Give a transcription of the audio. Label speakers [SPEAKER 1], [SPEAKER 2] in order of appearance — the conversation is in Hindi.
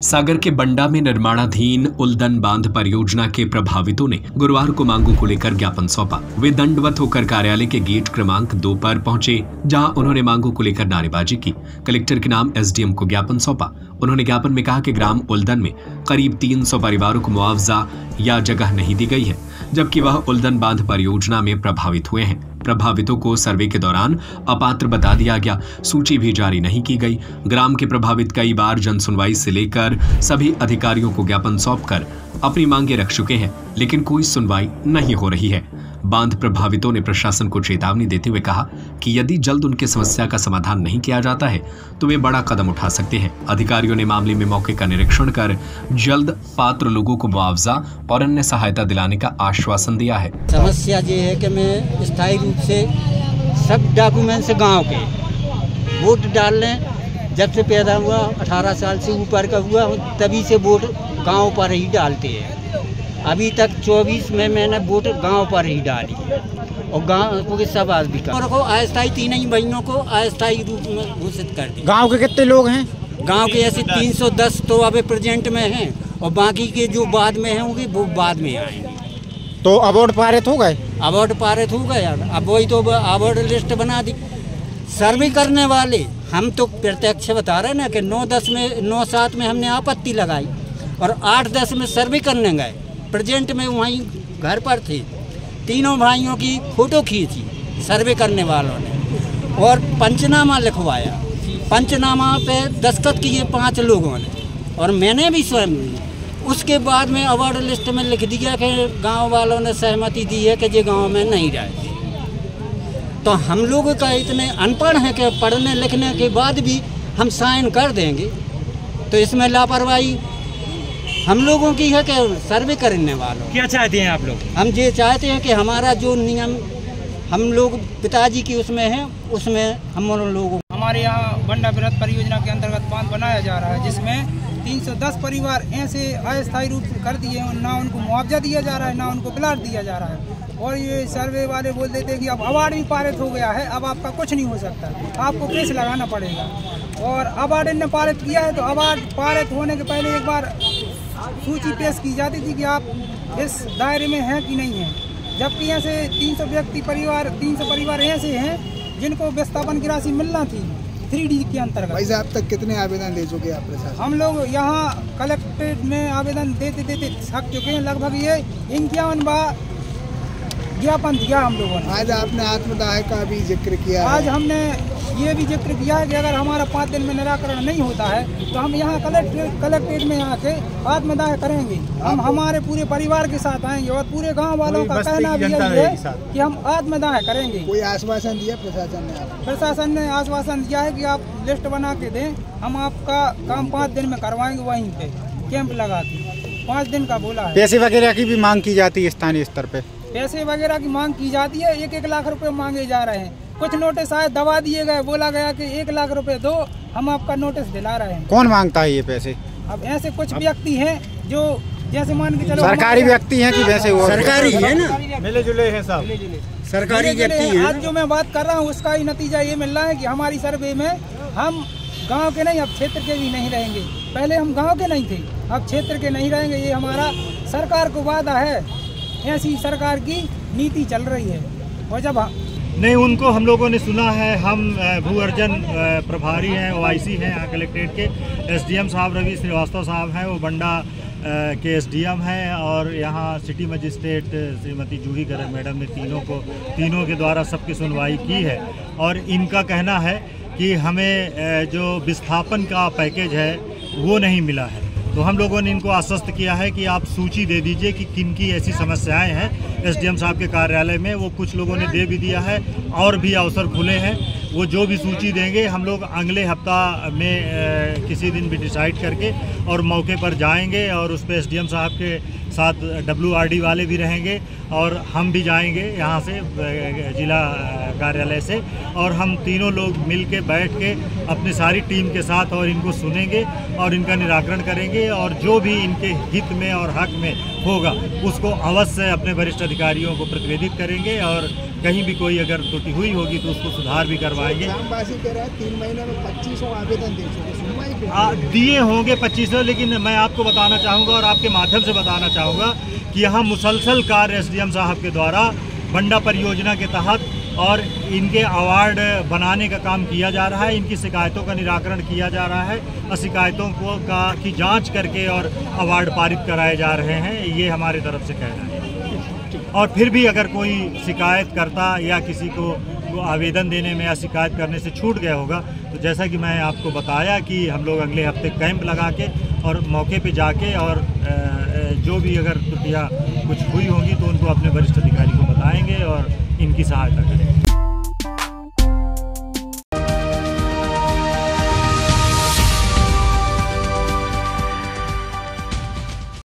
[SPEAKER 1] सागर के बंडा में निर्माणाधीन उल्दन बांध परियोजना के प्रभावितों ने गुरुवार को मांगों को लेकर ज्ञापन सौंपा। वे दंडवत होकर कार्यालय के गेट क्रमांक 2 पर पहुंचे, जहां उन्होंने मांगों को लेकर नारेबाजी की। कलेक्टर के नाम एसडीएम को ज्ञापन सौंपा। उन्होंने ज्ञापन में कहा कि ग्राम उल्दन में करीब 300 परिवारों को मुआवजा या जगह नहीं दी गई है, जबकि वह उल्दन बांध परियोजना में प्रभावित हुए हैं। प्रभावितों को सर्वे के दौरान अपात्र बता दिया गया, सूची भी जारी नहीं की गई। ग्राम के प्रभावित कई बार जनसुनवाई से लेकर सभी अधिकारियों को ज्ञापन सौंपकर अपनी मांगे रख चुके हैं, लेकिन कोई सुनवाई नहीं हो रही है। बांध प्रभावितों ने प्रशासन को चेतावनी देते हुए कहा कि यदि जल्द उनकी समस्या का समाधान नहीं किया जाता है तो वे बड़ा कदम उठा सकते हैं। अधिकारियों ने मामले में मौके का निरीक्षण कर जल्द पात्र लोगों को मुआवजा और अन्य सहायता दिलाने का आश्वासन दिया है।
[SPEAKER 2] समस्या ये है कि मैं स्थायी रूप से सब डॉक्यूमेंट्स गाँव के वोट डाल लें, जब से पैदा हुआ 18 साल से ऊपर का हुआ तभी से वोट गाँव पर ही डालते हैं। अभी तक 24 में मैंने वोट गांव पर ही डाली और गांव के सब अधिकार को अस्थायी 3 महीनों को अस्थायी रूप में घोषित कर दिया।
[SPEAKER 3] गांव के कितने लोग हैं?
[SPEAKER 2] गांव के ऐसे 310 तो अभी प्रेजेंट में हैं और बाकी के जो बाद में होंगे वो बाद में आएंगे।
[SPEAKER 3] तो अवार्ड पारित हो गए?
[SPEAKER 2] अवार्ड पारित हो गए। अब वही तो अवार्ड लिस्ट बना दी। सर्वे करने वाले हम तो प्रत्यक्ष बता रहे ना कि 9-7 में हमने आपत्ति लगाई और 8-10 में सर्वे करने गए। प्रेजेंट में वहीं घर पर थे। तीनों भाइयों की फोटो खींची सर्वे करने वालों ने और पंचनामा लिखवाया। पंचनामा पे दस्तखत किए 5 लोगों ने और मैंने भी स्वयं। उसके बाद में अवार्ड लिस्ट में लिख दिया कि गांव वालों ने सहमति दी है कि ये गांव में नहीं रहे। तो हम लोग का इतने अनपढ़ हैं कि पढ़ने लिखने के बाद भी हम साइन कर देंगे, तो इसमें लापरवाही हम लोगों की है कि सर्वे करने वालों।
[SPEAKER 3] क्या चाहते हैं आप लोग?
[SPEAKER 2] हम ये चाहते हैं कि हमारा जो नियम हम लोग पिताजी की उसमें है, उसमें हम लोगों।
[SPEAKER 4] हमारे यहाँ बंडा बृहद परियोजना के अंतर्गत बांध बनाया जा रहा है, जिसमें 310 परिवार ऐसे अस्थायी रूप से कर दिए हैं। ना उनको मुआवजा दिया जा रहा है, ना उनको प्लाट दिया जा रहा है। और ये सर्वे वाले बोल देते हैं कि अब अवार्ड भी पारित हो गया है, अब आपका कुछ नहीं हो सकता, आपको केस लगाना पड़ेगा। और अवार्ड ने पारित किया है तो अवार्ड पारित होने के पहले एक बार सूची पेश की जाती थी कि आप इस दायरे में हैं कि नहीं हैं। जबकि ऐसे 300 परिवार ऐसे हैं जिनको विस्थापन की राशि मिलना थी 3D के अंतर्गत।
[SPEAKER 5] भाई साहब तक कितने आवेदन दे चुके हैं आप प्रशासन?
[SPEAKER 4] हम लोग यहाँ कलेक्ट्रेट में आवेदन देते थक चुके हैं। लगभग ये 51 बार ज्ञापन दिया हम लोगों ने।
[SPEAKER 5] आज आपने आत्मदाह का भी जिक्र किया।
[SPEAKER 4] आज हमने ये भी जिक्र किया है कि अगर हमारा 5 दिन में निराकरण नहीं होता है तो हम यहाँ कलेक्ट्रेट में आके आत्मदाह करेंगे। हम हमारे पूरे परिवार के साथ आएंगे और पूरे गांव वालों का कहना भी यही है कि हम आत्मदाह करेंगे।
[SPEAKER 5] कोई आश्वासन दिया प्रशासन ने?
[SPEAKER 4] प्रशासन ने आश्वासन दिया है कि आप लिस्ट बना के दें, हम आपका काम 5 दिन में करवाएंगे। वहीं पे कैंप लगा के 5 दिन का बोला है।
[SPEAKER 3] पैसे वगैरह की भी मांग की जाती है स्थानीय स्तर पे?
[SPEAKER 4] पैसे वगैरह की मांग की जाती है। 1-1 लाख रुपए मांगे जा रहे हैं। कुछ नोटिस आए दबा दिए गए, बोला गया कि 1 लाख रुपए दो, हम आपका नोटिस दिला रहे हैं।
[SPEAKER 3] कौन मांगता है ये पैसे?
[SPEAKER 4] अब ऐसे कुछ व्यक्ति हैं जो जैसे मान के चलो
[SPEAKER 3] सरकारी व्यक्ति हैं कि वैसे वो
[SPEAKER 2] सरकारी है ना,
[SPEAKER 3] मिले जुले हैं सब
[SPEAKER 2] सरकारी व्यक्ति हैं।
[SPEAKER 4] आज जो मैं बात कर रहा हूँ उसका ही नतीजा ये मिल रहा है कि हमारी सर्वे में हम गांव के नहीं, अब क्षेत्र के भी नहीं रहेंगे। पहले हम गांव के नहीं थे, अब क्षेत्र के नहीं रहेंगे। ये हमारा सरकार को वादा है, ऐसी सरकार की नीति चल रही है। और जब
[SPEAKER 6] नहीं, उनको हम लोगों ने सुना है। हम भू अर्जन प्रभारी हैं, OIC हैं यहाँ कलेक्ट्रेट के। SDM साहब रवि श्रीवास्तव साहब हैं, वो बंडा के SDM हैं। और यहाँ सिटी मजिस्ट्रेट श्रीमती जूही गर्ग मैडम ने तीनों के द्वारा सबकी सुनवाई की है। और इनका कहना है कि हमें जो विस्थापन का पैकेज है वो नहीं मिला है। तो हम लोगों ने इनको आश्वस्त किया है कि आप सूची दे दीजिए कि किन की ऐसी समस्याएं हैं SDM साहब के कार्यालय में। वो कुछ लोगों ने दे भी दिया है और भी अवसर खुले हैं। वो जो भी सूची देंगे हम लोग अगले हफ्ता में किसी दिन भी डिसाइड करके और मौके पर जाएंगे और उस पर SDM साहब के साथ WRD वाले भी रहेंगे और हम भी जाएंगे यहाँ से जिला कार्यालय से, और हम तीनों लोग मिल के बैठ के अपनी सारी टीम के साथ और इनको सुनेंगे और इनका निराकरण करेंगे, और जो भी इनके हित में और हक में होगा उसको अवश्य अपने वरिष्ठ अधिकारियों को प्रतिवेदित करेंगे, और कहीं भी कोई अगर त्रुटि हुई होगी तो उसको सुधार भी करवाएंगे।
[SPEAKER 5] ग्रामवासी कह रहे हैं 3 महीने में 2500 आवेदन दे चुके, सुनवाई क्यों?
[SPEAKER 6] दिए होंगे 2500, लेकिन मैं आपको बताना चाहूँगा और आपके माध्यम से बताना चाहूँगा कि यहाँ मुसलसल कार्य SDM साहब के द्वारा बंडा परियोजना के तहत और इनके अवार्ड बनाने का काम किया जा रहा है। इनकी शिकायतों का निराकरण किया जा रहा है और शिकायतों की जांच करके और अवार्ड पारित कराए जा रहे हैं, ये हमारे तरफ से कहना है। और फिर भी अगर कोई शिकायत करता या किसी को आवेदन देने में या शिकायत करने से छूट गया होगा, तो जैसा कि मैं आपको बताया कि हम लोग अगले हफ्ते कैंप लगा के और मौके पे जाके और जो भी अगर त्रुटियाँ कुछ हुई होंगी तो उनको अपने वरिष्ठ अधिकारी को बताएंगे और इनकी सहायता करेंगे।